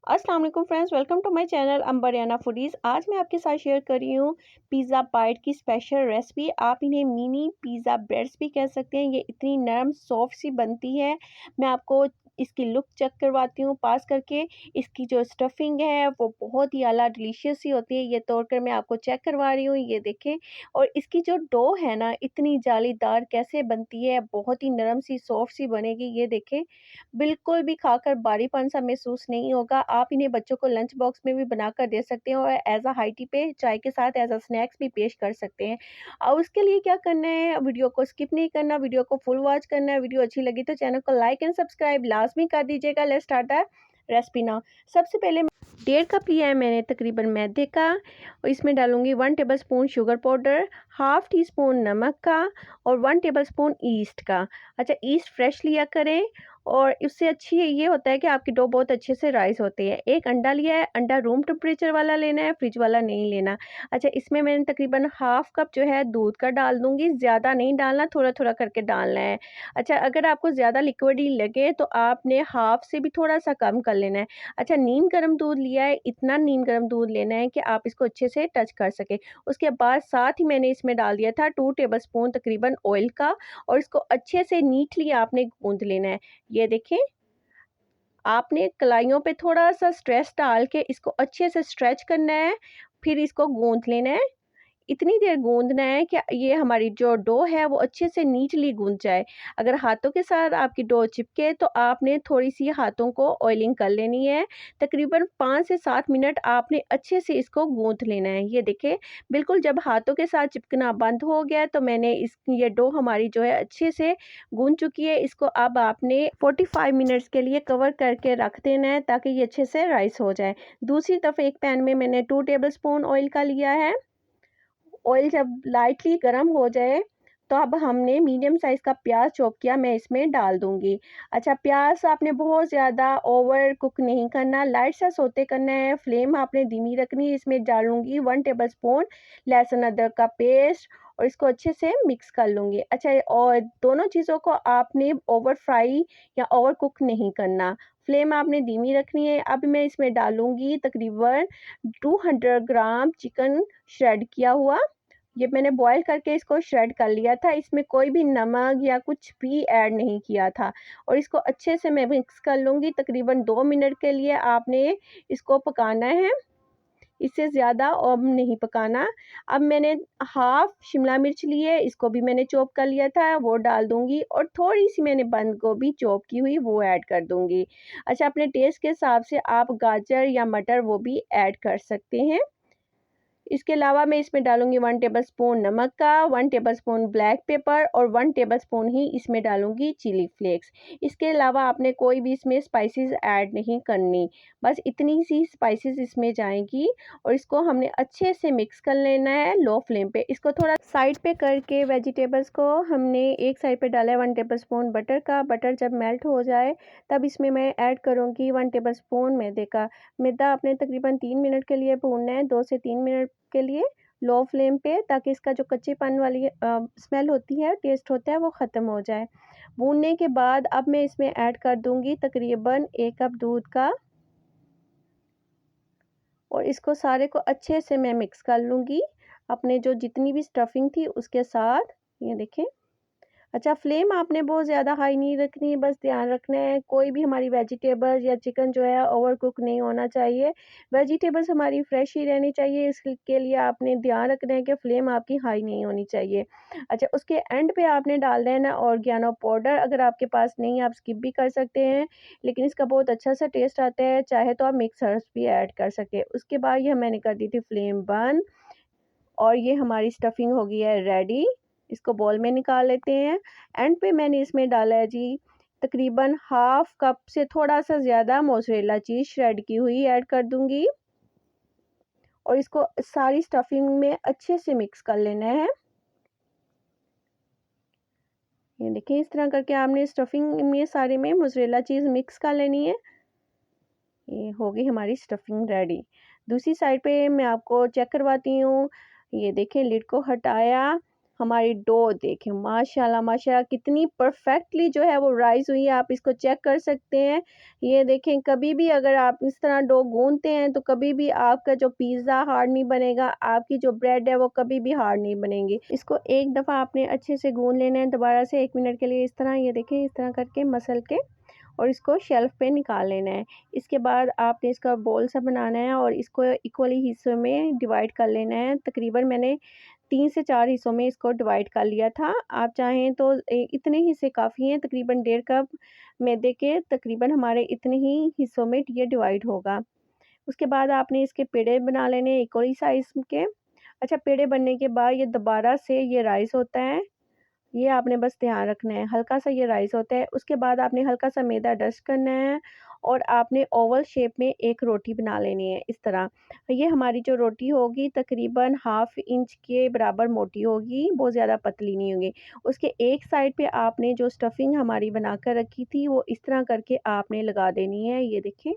अस्सलाम वालेकुम friends, welcome to my channel Ambariyana foodies. आज मैं आपके साथ शेयर कर रही हूँ पिज़्ज़ा बाइट की स्पेशल रेसिपी। आप इन्हें मिनी पिज़्ज़ा ब्रेड्स भी कह सकते हैं। ये इतनी नरम सॉफ्ट सी बनती है। मैं आपको इसकी लुक चेक करवाती हूँ पास करके। इसकी जो स्टफिंग है वो बहुत ही आला डिलीशियस सी होती है। ये तोड़कर मैं आपको चेक करवा रही हूँ, ये देखें। और इसकी जो डो है ना, इतनी जालीदार कैसे बनती है, बहुत ही नरम सी सॉफ्ट सी बनेगी। ये देखें, बिल्कुल भी खाकर भारीपन सा महसूस नहीं होगा। आप इन्हें बच्चों को लंच बॉक्स में भी बनाकर दे सकते हैं और एज़ अ हाई टी पे चाय के साथ एज़ अ स्नैक्स भी पेश कर सकते हैं। और उसके लिए क्या करना है, वीडियो को स्किप नहीं करना, वीडियो को फुल वॉच करना है। वीडियो अच्छी लगी तो चैनल को लाइक एंड सब्सक्राइब लाज़मी कर दीजिएगा। Let's start the recipe now. सबसे पहले 1.5 कप लिया है मैंने तकरीबन मैदे का, और इसमें डालूंगी 1 tablespoon sugar powder, half tea spoon नमक का और 1 टेबलस्पून ईस्ट का। अच्छा, ईस्ट फ्रेश लिया करें और इससे अच्छी ये होता है कि आपकी डो बहुत अच्छे से राइस होती है। एक अंडा लिया है, अंडा रूम टेम्परेचर वाला लेना है, फ्रिज वाला नहीं लेना। अच्छा, इसमें मैंने तकरीबन हाफ कप जो है दूध का डाल दूंगी। ज़्यादा नहीं डालना, थोड़ा थोड़ा करके डालना है। अच्छा, अगर आपको ज़्यादा लिक्विड ही लगे तो आपने हाफ से भी थोड़ा सा कम कर लेना है। अच्छा, नीम गर्म दूध लिया है, इतना नीम गर्म दूध लेना है कि आप इसको अच्छे से टच कर सके। उसके बाद साथ ही मैंने इसमें डाल दिया था 2 टेबलस्पून तकरीबन ऑयल का, और इसको अच्छे से नीटली आपने गूंद लेना है। ये देखें, आपने कलाइयों पे थोड़ा सा स्ट्रेस डाल के इसको अच्छे से स्ट्रेच करना है, फिर इसको गूंद लेना है। इतनी देर गूंदना है कि ये हमारी जो डो है वो अच्छे से नीटली गूंद जाए। अगर हाथों के साथ आपकी डो चिपके तो आपने थोड़ी सी हाथों को ऑयलिंग कर लेनी है। तकरीबन 5 से 7 मिनट आपने अच्छे से इसको गूंथ लेना है। ये देखें, बिल्कुल जब हाथों के साथ चिपकना बंद हो गया तो मैंने ये डो हमारी जो है अच्छे से गूंथ चुकी है। इसको अब आपने 45 मिनट्स के लिए कवर करके रख देना है ताकि ये अच्छे से राइस हो जाए। दूसरी तरफ एक पैन में मैंने 2 टेबलस्पून ऑयल का लिया है। ऑयल जब लाइटली गर्म हो जाए तो अब हमने मीडियम साइज़ का प्याज चॉप किया मैं इसमें डाल दूंगी। अच्छा, प्याज आपने बहुत ज़्यादा ओवर कुक नहीं करना, लाइट सा सोते करना है। फ्लेम आपने धीमी रखनी है। इसमें डालूंगी 1 टेबलस्पून लहसुन अदरक का पेस्ट और इसको अच्छे से मिक्स कर लूँगी। अच्छा, और दोनों चीज़ों को आपने ओवर फ्राई या ओवर कुक नहीं करना, फ्लेम आपने धीमी रखनी है। अब मैं इसमें डालूंगी तकरीबन 200 ग्राम चिकन श्रेड किया हुआ। ये मैंने बॉईल करके इसको श्रेड कर लिया था। इसमें कोई भी नमक या कुछ भी ऐड नहीं किया था, और इसको अच्छे से मैं मिक्स कर लूँगी। तकरीबन 2 मिनट के लिए आपने इसको पकाना है, इससे ज़्यादा और नहीं पकाना। अब मैंने हाफ शिमला मिर्च ली है, इसको भी मैंने चॉप कर लिया था, वो डाल दूँगी, और थोड़ी-सी मैंने बंद गोभी चॉप की हुई वो ऐड कर दूँगी। अच्छा, अपने टेस्ट के हिसाब से आप गाजर या मटर वो भी ऐड कर सकते हैं। इसके अलावा मैं इसमें डालूँगी 1 टेबलस्पून नमक का, 1 टेबलस्पून ब्लैक पेपर और 1 टेबलस्पून ही इसमें डालूँगी चिली फ्लेक्स। इसके अलावा आपने कोई भी इसमें स्पाइसेस ऐड नहीं करनी, बस इतनी सी स्पाइसेस इसमें जाएँगी, और इसको हमने अच्छे से मिक्स कर लेना है लो फ्लेम पे। इसको थोड़ा साइड पे करके वेजिटेबल्स को हमने एक साइड पे डाला है 1 टेबलस्पून बटर का। बटर जब मेल्ट हो जाए तब इसमें मैं ऐड करूँगी 1 टेबलस्पून मैदे का। मैदा आपने तकरीबन 3 मिनट के लिए भूनना है, 2 से 3 मिनट के लिए लो फ्लेम पे, ताकि इसका जो कच्चेपन वाली स्मेल होती है, टेस्ट होता है, वो ख़त्म हो जाए। भूनने के बाद अब मैं इसमें ऐड कर दूंगी तकरीबन 1 कप दूध का, और इसको सारे को अच्छे से मैं मिक्स कर लूँगी अपने जो जितनी भी स्टफिंग थी उसके साथ। ये देखें। अच्छा, फ्लेम आपने बहुत ज़्यादा हाई नहीं रखनी है, बस ध्यान रखना है कोई भी हमारी वेजिटेबल्स या चिकन जो है ओवर कुक नहीं होना चाहिए। वेजिटेबल्स हमारी फ्रेश ही रहनी चाहिए, इसके लिए आपने ध्यान रखना है कि फ्लेम आपकी हाई नहीं होनी चाहिए। अच्छा, उसके एंड पे आपने डाल देना ऑर्गेनो पाउडर। अगर आपके पास नहीं, आप स्किप भी कर सकते हैं, लेकिन इसका बहुत अच्छा सा टेस्ट आता है। चाहे तो आप मिक्स हर्ब्स भी ऐड कर सकते हैं। उसके बाद ये मैंने कर दी थी फ्लेम बंद, और ये हमारी स्टफिंग हो गई है रेडी। इसको बॉल में निकाल लेते हैं। एंड पे मैंने इसमें डाला है जी तकरीबन हाफ कप से थोड़ा सा ज़्यादा मोज़रेला चीज़ श्रेड की हुई ऐड कर दूंगी, और इसको सारी स्टफिंग में अच्छे से मिक्स कर लेना है। ये देखिए, इस तरह करके आपने स्टफिंग में सारे में मोज़रेला चीज़ मिक्स कर लेनी है। ये हो गई हमारी स्टफिंग रेडी। दूसरी साइड पे मैं आपको चेक करवाती हूँ। ये देखें, लिड को हटाया, हमारी डो देखें माशाल्लाह माशाल्लाह कितनी परफेक्टली जो है वो राइस हुई है। आप इसको चेक कर सकते हैं। ये देखें, कभी भी अगर आप इस तरह डो गूंथते हैं तो कभी भी आपका जो पिज़्ज़ा हार्ड नहीं बनेगा, आपकी जो ब्रेड है वो कभी भी हार्ड नहीं बनेगी। इसको एक दफ़ा आपने अच्छे से गूंथ लेना है, दोबारा से 1 मिनट के लिए इस तरह, ये देखें इस तरह करके मसल के, और इसको शेल्फ पे निकाल लेना है। इसके बाद आपने इसका बोल सा बनाना है और इसको इक्वली हिस्सों में डिवाइड कर लेना है। तकरीबन मैंने 3 से 4 हिस्सों में इसको डिवाइड कर लिया था। आप चाहें तो इतने हिस्से काफ़ी हैं, तकरीबन 1.5 कप मैदे के तकरीबन हमारे इतने ही हिस्सों में ये डिवाइड होगा। उसके बाद आपने इसके पेड़े बना लेने हैं इक्वली साइज़ के। अच्छा, पेड़े बनने के बाद ये दोबारा से ये राइस होता है, ये आपने बस ध्यान रखना है, हल्का सा ये राइस होता है। उसके बाद आपने हल्का सा मैदा डस्ट करना है और आपने ओवल शेप में एक रोटी बना लेनी है इस तरह। ये हमारी जो रोटी होगी तकरीबन 1/2 इंच के बराबर मोटी होगी, बहुत ज़्यादा पतली नहीं होगी। उसके एक साइड पे आपने जो स्टफिंग हमारी बनाकर रखी थी वो इस तरह करके आपने लगा देनी है, ये देखें।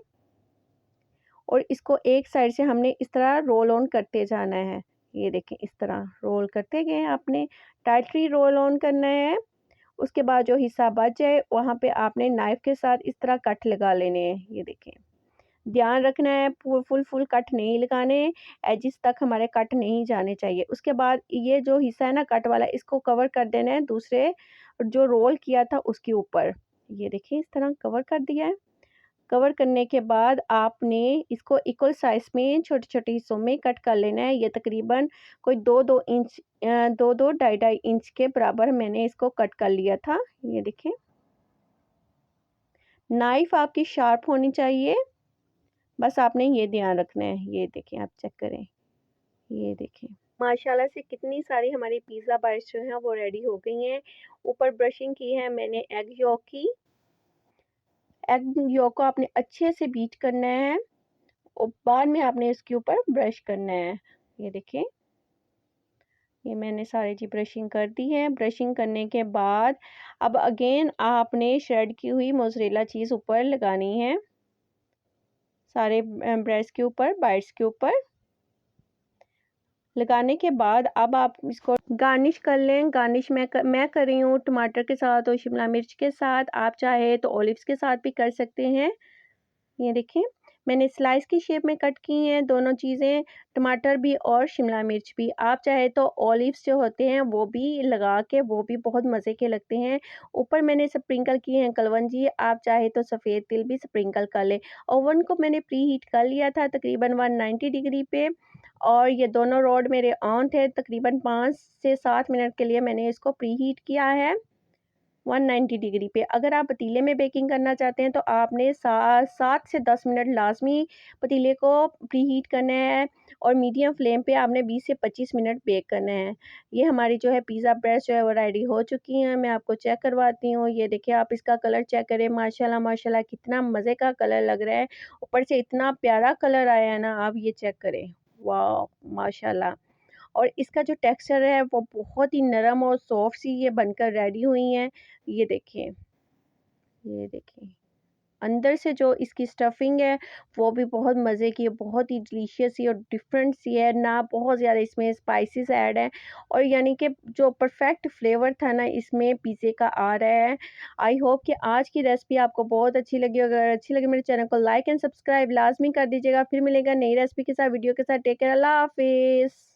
और इसको एक साइड से हमने इस तरह रोल ऑन करते जाना है, ये देखें इस तरह रोल करते गए आपने टाइटली रोल ऑन करना है। उसके बाद जो हिस्सा बच जाए वहाँ पे आपने नाइफ के साथ इस तरह कट लगा लेने हैं, ये देखें। ध्यान रखना है फुल कट नहीं लगाने, एजिस तक हमारे कट नहीं जाने चाहिए। उसके बाद ये जो हिस्सा है ना कट वाला, इसको कवर कर देना है दूसरे जो रोल किया था उसके ऊपर, ये देखिए इस तरह कवर कर दिया है। कवर करने के बाद आपने इसको इक्वल साइज़ में छोटे-छोटे हिस्सों में कट कर लेना है। ये तकरीबन कोई 2-2 इंच 2-2 2.5 इंच के बराबर मैंने इसको कट कर लिया था। ये देखें। नाइफ़ आपकी शार्प होनी चाहिए, बस आपने ये ध्यान रखना है। ये देखें, आप चेक करें, ये देखें। माशाल्लाह से कितनी सारी हमारी पिज़्ज़ा बाइट्स जो हैं वो रेडी हो गई हैं। ऊपर ब्रशिंग की है मैंने एग यॉक की। एग यॉक को आपने अच्छे से बीट करना है और बाद में आपने इसके ऊपर ब्रश करना है। ये देखिए, ये मैंने सारी जी ब्रशिंग कर दी है। ब्रशिंग करने के बाद अब अगेन आपने श्रेड की हुई मोज़रेला चीज़ ऊपर लगानी है, सारे ब्रेड्स के ऊपर, बाइट्स के ऊपर लगाने के बाद अब आप इसको गार्निश कर लें। गार्निश मैं कर रही हूँ टमाटर के साथ और शिमला मिर्च के साथ। आप चाहे तो ऑलिव्स के साथ भी कर सकते हैं। ये देखिए, मैंने स्लाइस की शेप में कट की हैं दोनों चीज़ें, टमाटर भी और शिमला मिर्च भी। आप चाहे तो ऑलिव्स जो होते हैं वो भी लगा के, वो भी बहुत मज़े के लगते हैं। ऊपर मैंने स्प्रिंकल किए हैं कलवंजी, आप चाहे तो सफ़ेद तिल भी स्प्रिंकल कर लें। ओवन को मैंने प्री हीट कर लिया था तकरीबन 190 डिग्री पे, और ये दोनों रॉड मेरे ऑन थे। तकरीबन 5 से 7 मिनट के लिए मैंने इसको प्री हीट किया है 190 डिग्री पे। अगर आप पतीले में बेकिंग करना चाहते हैं तो आपने 7 से 10 मिनट लाजमी पतीले को प्री हीट करना है और मीडियम फ्लेम पे आपने 20 से 25 मिनट बेक करना है। ये हमारी जो है पिज़्ज़ा ब्रेड जो है वो रेडी हो चुकी हैं। मैं आपको चेक करवाती हूँ। ये देखिए, आप इसका कलर चेक करें, माशाल्लाह माशाल्लाह कितना मज़े का कलर लग रहा है। ऊपर से इतना प्यारा कलर आया है ना, आप ये चेक करें। वाह माशाल्लाह। और इसका जो टेक्सचर है वो बहुत ही नरम और सॉफ्ट सी ये बनकर रेडी हुई हैं। ये देखिए, ये देखिए, अंदर से जो इसकी स्टफिंग है वो भी बहुत मज़े की है, बहुत ही डिलीशियस सी और डिफरेंट सी है ना, बहुत ज़्यादा इसमें स्पाइसेस ऐड हैं और यानी कि जो परफेक्ट फ्लेवर था ना इसमें पिज़्ज़े का आ रहा है। आई होप कि आज की रेसिपी आपको बहुत अच्छी लगी। अगर अच्छी लगी मेरे चैनल को लाइक एंड सब्सक्राइब लाजमी कर दीजिएगा। फिर मिलेगा नई रेसिपी के साथ, वीडियो के साथ। टेक केयर, अल्लाह हाफिज़।